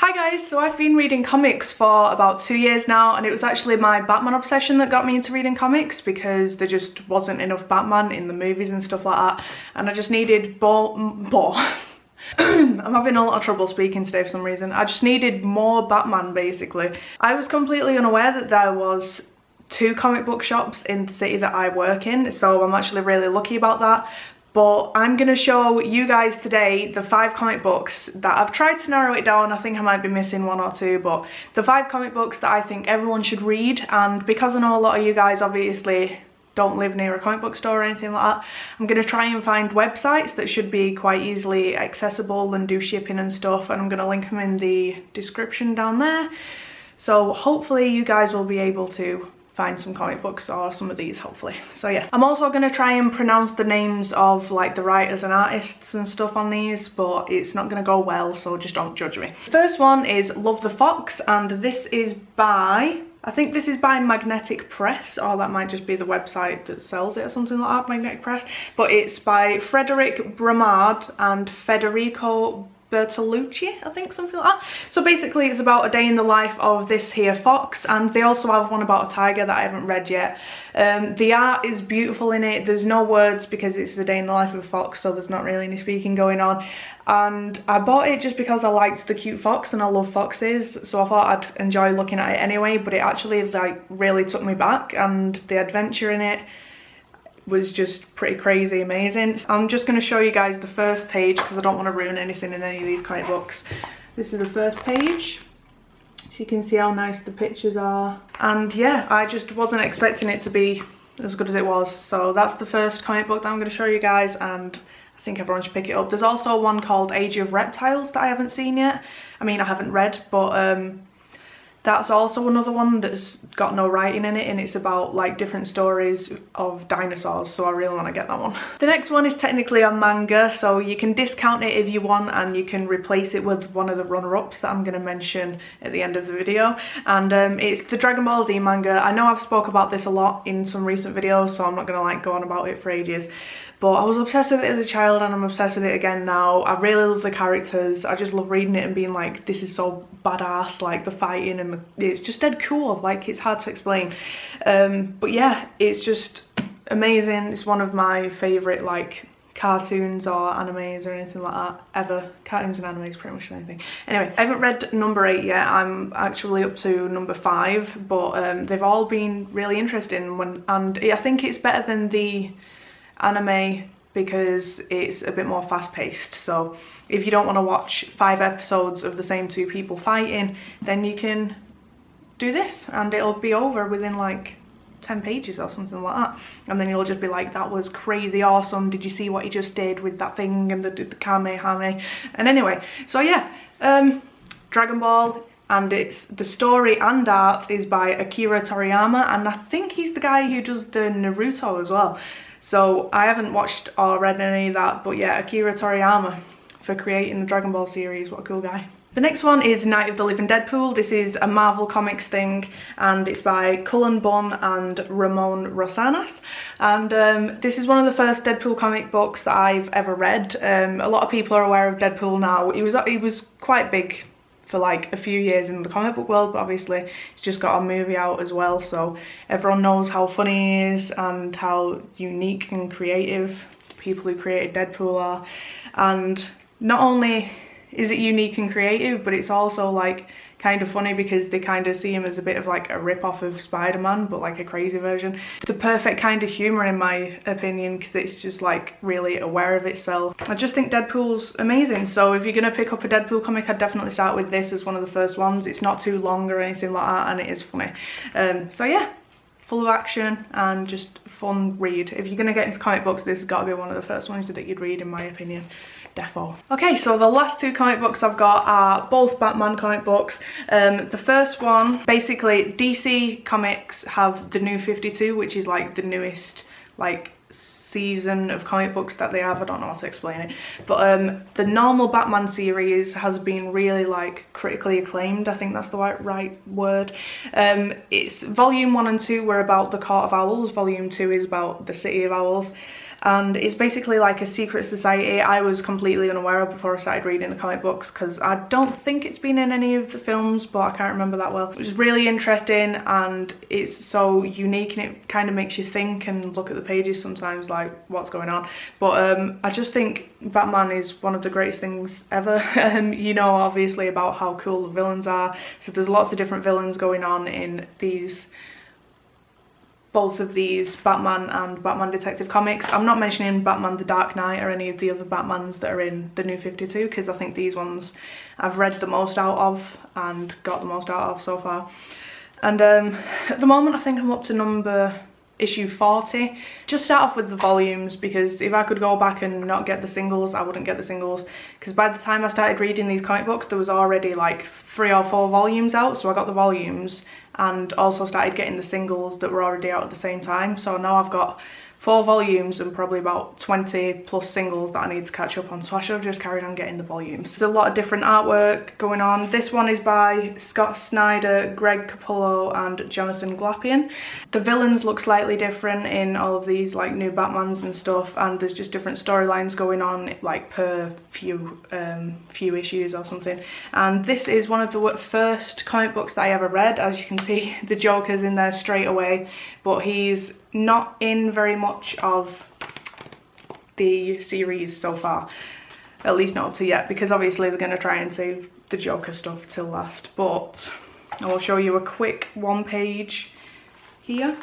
Hi guys, so I've been reading comics for about 2 years now, and it was actually my Batman obsession that got me into reading comics because there just wasn't enough Batman in the movies and stuff like that, and I just needed more. I'm having a lot of trouble speaking today for some reason. I just needed more Batman basically. I was completely unaware that there was 2 comic book shops in the city that I work in, so I'm actually really lucky about that. But I'm going to show you guys today the 5 comic books that I've tried to narrow it down. I think I might be missing 1 or 2, but the 5 comic books that I think everyone should read. And because I know a lot of you guys obviously don't live near a comic book store or anything like that, I'm going to try and find websites that should be quite easily accessible and do shipping and stuff, and I'm going to link them in the description down there. So hopefully you guys will be able to find some comic books or some of these, hopefully. So yeah, I'm also going to try and pronounce the names of like the writers and artists and stuff on these, but it's not going to go well, so just don't judge me. First one is Love the Fox, and this is by, I think this is by Magnetic Press, or that might just be the website that sells it or something like that, Magnetic Press. But it's by Frederick Bramard and Federico Bertolucci, I think, something like that. So basically it's about a day in the life of this here fox, and they also have one about a tiger that I haven't read yet. The art is beautiful in it. There's no words because it's a day in the life of a fox, so there's not really any speaking going on. And I bought it just because I liked the cute fox and I love foxes, so I thought I'd enjoy looking at it anyway. But it actually like really took me back, and the adventure in it was just pretty crazy amazing. I'm just going to show you guys the first page because I don't want to ruin anything in any of these comic books. This is the first page, so you can see how nice the pictures are. And yeah, I just wasn't expecting it to be as good as it was. So that's the first comic book that I'm going to show you guys, and I think everyone should pick it up. There's also one called Age of Reptiles that I haven't seen yet. I mean, I haven't read, but that's also another one that's got no writing in it, and it's about like different stories of dinosaurs, so I really want to get that one. The next one is technically a manga, so you can discount it if you want, and you can replace it with one of the runner-ups that I'm going to mention at the end of the video. And it's the Dragon Ball Z manga. I know I've spoke about this a lot in some recent videos, so I'm not going to like go on about it for ages. But I was obsessed with it as a child, and I'm obsessed with it again now. I really love the characters. I just love reading it and being like, this is so badass, like the fighting and it's just dead cool. Like, it's hard to explain. But yeah, it's just amazing. It's one of my favourite like cartoons or animes or anything like that ever. Cartoons and animes, pretty much anything. Anyway, I haven't read number 8 yet. I'm actually up to number 5, but they've all been really interesting. And I think it's better than the anime because it's a bit more fast-paced. So if you don't want to watch 5 episodes of the same 2 people fighting, then you can do this and it'll be over within like 10 pages or something like that, and then you'll just be like, that was crazy awesome, did you see what he just did with that thing and the Kamehameha. And anyway, so yeah, Dragon Ball, and it's the story and art is by Akira Toriyama, and I think he's the guy who does the Naruto as well. So I haven't watched or read any of that, but yeah, Akira Toriyama for creating the Dragon Ball series, what a cool guy. The next one is Night of the Living Deadpool. This is a Marvel Comics thing, and it's by Cullen Bunn and Ramon Rosanas. And this is one of the first Deadpool comic books that I've ever read. A lot of people are aware of Deadpool now. He was quite big for like a few years in the comic book world, but obviously he's just got a movie out as well, so everyone knows how funny he is and how unique and creative the people who created Deadpool are. And not only is it unique and creative, but it's also like kind of funny because they kind of see him as a bit of like a rip-off of Spider-Man, but like a crazy version. It's the perfect kind of humour in my opinion, because it's just like really aware of itself. I just think Deadpool's amazing, so if you're gonna pick up a Deadpool comic, I'd definitely start with this as one of the first ones. It's not too long or anything like that, and it is funny. So yeah, full of action and just fun read. If you're gonna get into comic books, this has got to be one of the first ones that you'd read, in my opinion. Defo. Okay, so the last 2 comic books I've got are both Batman comic books. The first one, basically DC Comics have the New 52, which is like the newest like season of comic books that they have. I don't know how to explain it, but the normal Batman series has been really like critically acclaimed. I think that's the right word. It's volume 1 and 2 were about the Court of Owls, volume 2 is about the City of Owls. and it's basically like a secret society I was completely unaware of before I started reading the comic books, because I don't think it's been in any of the films, but I can't remember that well. It was really interesting and it's so unique, and it kind of makes you think and look at the pages sometimes like what's going on. But I just think Batman is one of the greatest things ever. You know, obviously about how cool the villains are, so there's lots of different villains going on in both of these Batman and Batman Detective comics. I'm not mentioning Batman the Dark Knight or any of the other Batmans that are in the New 52, because I think these ones I've read the most out of and got the most out of so far. And at the moment I think I'm up to issue 40. Just start off with the volumes, because if I could go back and not get the singles, I wouldn't get the singles, because by the time I started reading these comic books there was already like 3 or 4 volumes out, so I got the volumes and also started getting the singles that were already out at the same time. So now I've got 4 volumes and probably about 20 plus singles that I need to catch up on, so I should have just carried on getting the volumes. There's a lot of different artwork going on. This one is by Scott Snyder, Greg Capullo and Jonathan Glapion. The villains look slightly different in all of these like new Batmans and stuff, and there's just different storylines going on like per few issues or something. And this is one of the first comic books that I ever read. As you can see, the Joker's in there straight away, but he's not in very much of the series so far, at least not up to yet, because obviously they're going to try and save the Joker stuff till last. But I will show you a quick 1-page here.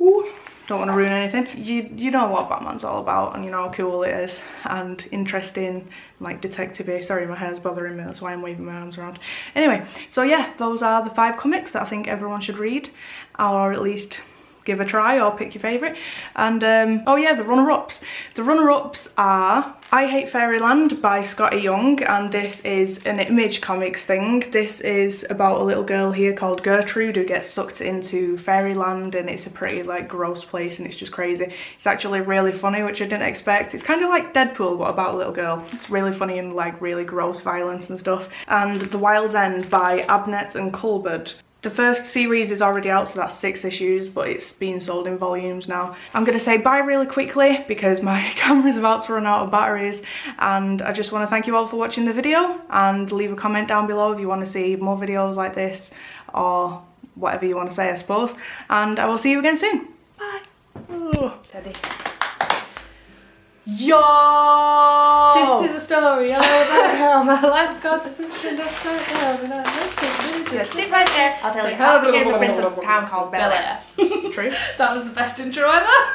Ooh, don't want to ruin anything. You know what Batman's all about, and you know how cool it is and interesting, like detective-y. Sorry, my hair's bothering me, that's why I'm waving my arms around. Anyway, so yeah, those are the 5 comics that I think everyone should read, or at least give a try, or pick your favourite. And oh yeah, the runner-ups. The runner-ups are I Hate Fairyland by Scotty Young, and this is an Image Comics thing. This is about a little girl here called Gertrude who gets sucked into fairyland, and it's a pretty like gross place and it's just crazy. It's actually really funny, which I didn't expect. It's kind of like Deadpool but about a little girl. It's really funny and like really gross violence and stuff. And The Wild's End by Abnett and Culbert. The first series is already out, so that's 6 issues, but it's being sold in volumes now. I'm going to say bye really quickly because my camera's about to run out of batteries, and I just want to thank you all for watching the video, and leave a comment down below if you want to see more videos like this or whatever you want to say, I suppose. And I will see you again soon. Bye. Oh, Teddy. Yo! This is a story all about how my life got twisted upside down and Just sit right there. I'll tell you how I became the prince of a town called Bel Air. It's true. That was the best intro ever.